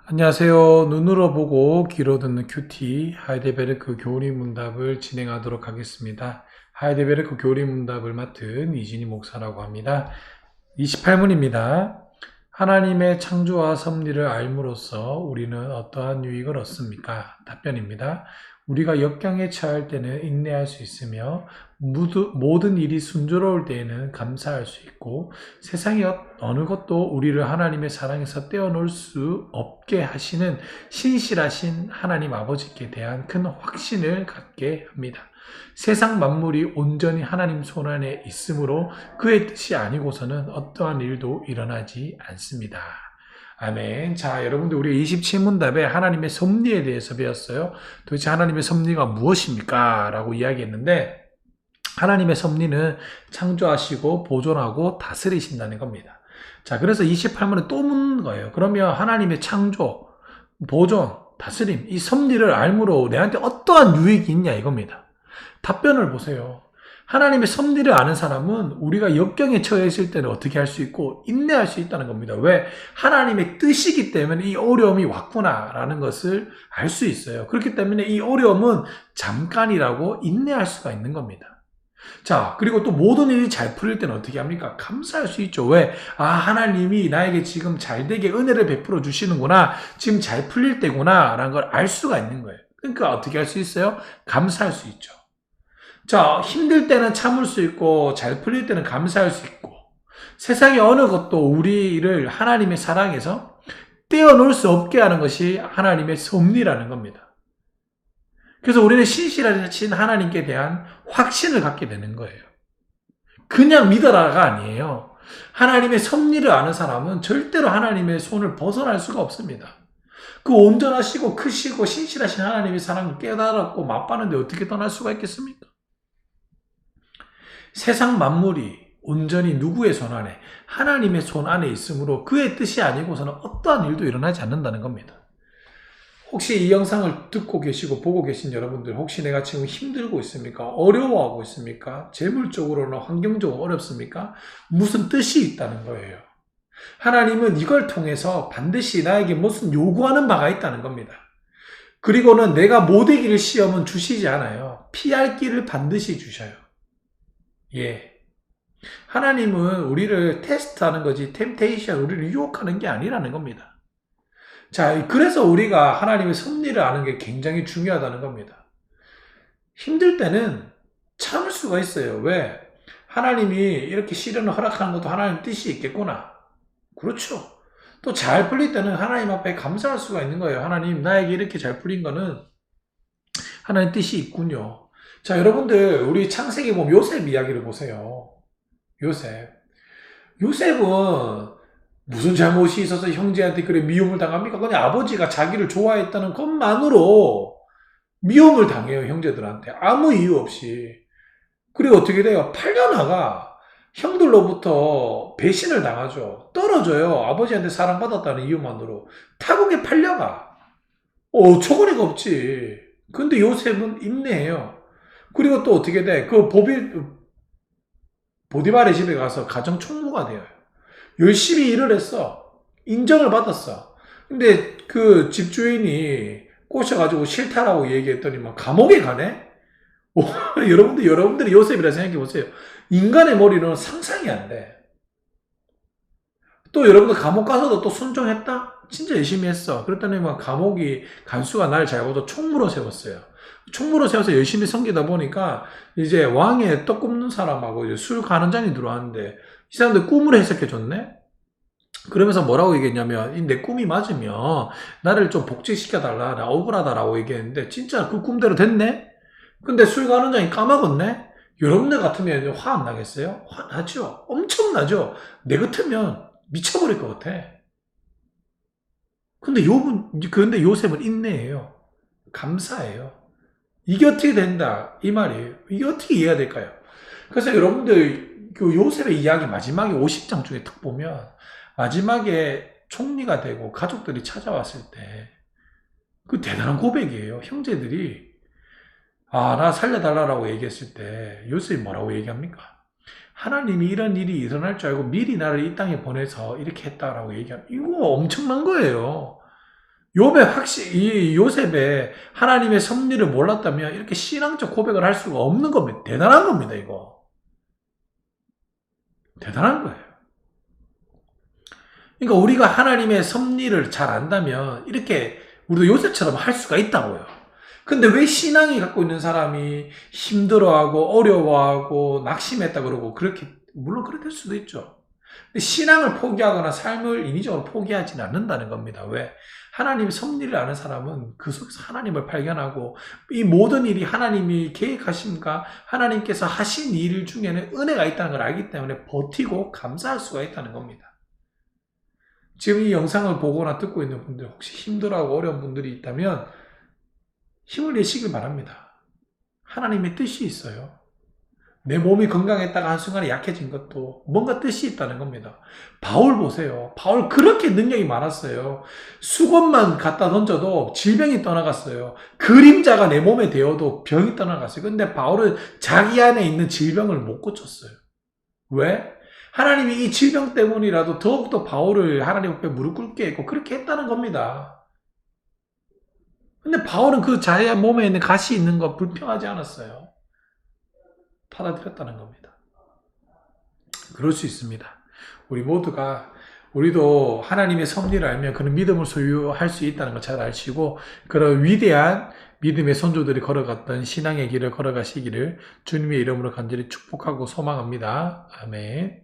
안녕하세요. 눈으로 보고 귀로 듣는 큐티 하이데베르크 교리 문답을 진행하도록 하겠습니다. 하이데베르크 교리 문답을 맡은 이진희 목사라고 합니다. 28문입니다. 하나님의 창조와 섭리를 알므로써 우리는 어떠한 유익을 얻습니까? 답변입니다. 우리가 역경에 처할 때는 인내할 수 있으며 모든 일이 순조로울 때에는 감사할 수 있고 세상의 어느 것도 우리를 하나님의 사랑에서 떼어놓을 수 없게 하시는 신실하신 하나님 아버지께 대한 큰 확신을 갖게 합니다. 세상 만물이 온전히 하나님 손 안에 있으므로 그의 뜻이 아니고서는 어떠한 일도 일어나지 않습니다. 아멘. 자, 여러분들 우리 27문답에 하나님의 섭리에 대해서 배웠어요. 도대체 하나님의 섭리가 무엇입니까? 라고 이야기했는데 하나님의 섭리는 창조하시고 보존하고 다스리신다는 겁니다. 자, 그래서 28문에 또 묻는 거예요. 그러면 하나님의 창조, 보존, 다스림, 이 섭리를 알므로 내한테 어떠한 유익이 있냐 이겁니다. 답변을 보세요. 하나님의 섭리를 아는 사람은 우리가 역경에 처해 있을 때는 어떻게 할 수 있고 인내할 수 있다는 겁니다. 왜? 하나님의 뜻이기 때문에 이 어려움이 왔구나라는 것을 알 수 있어요. 그렇기 때문에 이 어려움은 잠깐이라고 인내할 수가 있는 겁니다. 자, 그리고 또 모든 일이 잘 풀릴 때는 어떻게 합니까? 감사할 수 있죠. 왜? 아, 하나님이 나에게 지금 잘 되게 은혜를 베풀어 주시는구나. 지금 잘 풀릴 때구나. 라는 걸 알 수가 있는 거예요. 그러니까 어떻게 할 수 있어요? 감사할 수 있죠. 자, 힘들 때는 참을 수 있고 잘 풀릴 때는 감사할 수 있고 세상의 어느 것도 우리를 하나님의 사랑에서 떼어놓을 수 없게 하는 것이 하나님의 섭리라는 겁니다. 그래서 우리는 신실하신 하나님께 대한 확신을 갖게 되는 거예요. 그냥 믿어라가 아니에요. 하나님의 섭리를 아는 사람은 절대로 하나님의 손을 벗어날 수가 없습니다. 그 온전하시고 크시고 신실하신 하나님의 사랑을 깨달았고 맛봤는데 어떻게 떠날 수가 있겠습니까? 세상 만물이 온전히 누구의 손 안에? 하나님의 손 안에 있으므로 그의 뜻이 아니고서는 어떠한 일도 일어나지 않는다는 겁니다. 혹시 이 영상을 듣고 계시고 보고 계신 여러분들 혹시 내가 지금 힘들고 있습니까? 어려워하고 있습니까? 재물적으로나 환경적으로 어렵습니까? 무슨 뜻이 있다는 거예요. 하나님은 이걸 통해서 반드시 나에게 무슨 요구하는 바가 있다는 겁니다. 그리고는 내가 못 이길 시험은 주시지 않아요. 피할 길을 반드시 주셔요. 예. 하나님은 우리를 테스트하는 거지, 템테이션, 우리를 유혹하는 게 아니라는 겁니다. 자, 그래서 우리가 하나님의 섭리를 아는 게 굉장히 중요하다는 겁니다. 힘들 때는 참을 수가 있어요. 왜? 하나님이 이렇게 시련을 허락하는 것도 하나님 뜻이 있겠구나. 그렇죠. 또 잘 풀릴 때는 하나님 앞에 감사할 수가 있는 거예요. 하나님, 나에게 이렇게 잘 풀린 거는 하나님 뜻이 있군요. 자, 여러분들, 우리 창세기 보면 요셉 이야기를 보세요. 요셉. 요셉은 무슨 잘못이 있어서 형제한테 그래 미움을 당합니까? 그냥 아버지가 자기를 좋아했다는 것만으로 미움을 당해요, 형제들한테. 아무 이유 없이. 그리고 어떻게 돼요? 팔려나가 형들로부터 배신을 당하죠. 떨어져요. 아버지한테 사랑받았다는 이유만으로. 타국에 팔려가. 초거리가 없지. 근데 요셉은 인내해요. 그리고 또 어떻게 돼? 보디발의 집에 가서 가정 총무가 돼요. 열심히 일을 했어. 인정을 받았어. 근데 그 집주인이 꼬셔가지고 싫다라고 얘기했더니 막 감옥에 가네? 여러분들이 요셉이라 생각해 보세요. 인간의 머리는 상상이 안 돼. 또 여러분들 감옥 가서도 또 순종했다? 진짜 열심히 했어. 그랬더니 막 감옥이 간수가 날 잘 보고 총무로 세웠어요. 총무로 세워서 열심히 섬기다 보니까 이제 왕의 떡 굽는 사람하고 이제 술 가는 잔이 들어왔는데 이 사람들 꿈을 해석해 줬네? 그러면서 뭐라고 얘기했냐면 내 꿈이 맞으면 나를 좀 복직시켜달라. 나 억울하다라고 얘기했는데 진짜 그 꿈대로 됐네? 근데 술 가는 잔이 까먹었네? 여러분들 같으면 화 안 나겠어요? 화 나죠. 엄청나죠. 내 같으면 미쳐버릴 것 같아. 근데 요셉은 인내해요. 감사해요. 이게 어떻게 된다 이 말이에요. 이게 어떻게 이해가 될까요? 그래서 여러분들 그 요셉의 이야기 마지막에 50장 중에 딱 보면 마지막에 총리가 되고 가족들이 찾아왔을 때 그 대단한 고백이에요. 형제들이 나 살려달라고 얘기했을 때 요셉이 뭐라고 얘기합니까? 하나님이 이런 일이 일어날 줄 알고 미리 나를 이 땅에 보내서 이렇게 했다라고 얘기하면 이거 엄청난 거예요. 이 요셉의 하나님의 섭리를 몰랐다면 이렇게 신앙적 고백을 할 수가 없는 겁니다. 대단한 겁니다, 이거. 대단한 거예요. 그러니까 우리가 하나님의 섭리를 잘 안다면 이렇게 우리도 요셉처럼 할 수가 있다고요. 근데 왜 신앙이 갖고 있는 사람이 힘들어하고 어려워하고 낙심했다 그러고 그렇게 물론 그렇게 될 수도 있죠. 근데 신앙을 포기하거나 삶을 인위적으로 포기하지는 않는다는 겁니다. 왜? 하나님의 섭리를 아는 사람은 그 속에서 하나님을 발견하고 이 모든 일이 하나님이 계획하심과 하나님께서 하신 일 중에는 은혜가 있다는 걸 알기 때문에 버티고 감사할 수가 있다는 겁니다. 지금 이 영상을 보거나 듣고 있는 분들 혹시 힘들어하고 어려운 분들이 있다면 힘을 내시길 바랍니다. 하나님의 뜻이 있어요. 내 몸이 건강했다가 한순간에 약해진 것도 뭔가 뜻이 있다는 겁니다. 바울 보세요. 바울 그렇게 능력이 많았어요. 수건만 갖다 던져도 질병이 떠나갔어요. 그림자가 내 몸에 대어도 병이 떠나갔어요. 근데 바울은 자기 안에 있는 질병을 못 고쳤어요. 왜? 하나님이 이 질병 때문이라도 더욱더 바울을 하나님 앞에 무릎 꿇게 했고 그렇게 했다는 겁니다. 근데 바울은 그 자기 몸에 있는 가시 있는 거 불평하지 않았어요. 받아들였다는 겁니다. 그럴 수 있습니다. 우리도 하나님의 섭리를 알면 그런 믿음을 소유할 수 있다는 걸 잘 아시고 그런 위대한 믿음의 선조들이 걸어갔던 신앙의 길을 걸어가시기를 주님의 이름으로 간절히 축복하고 소망합니다. 아멘.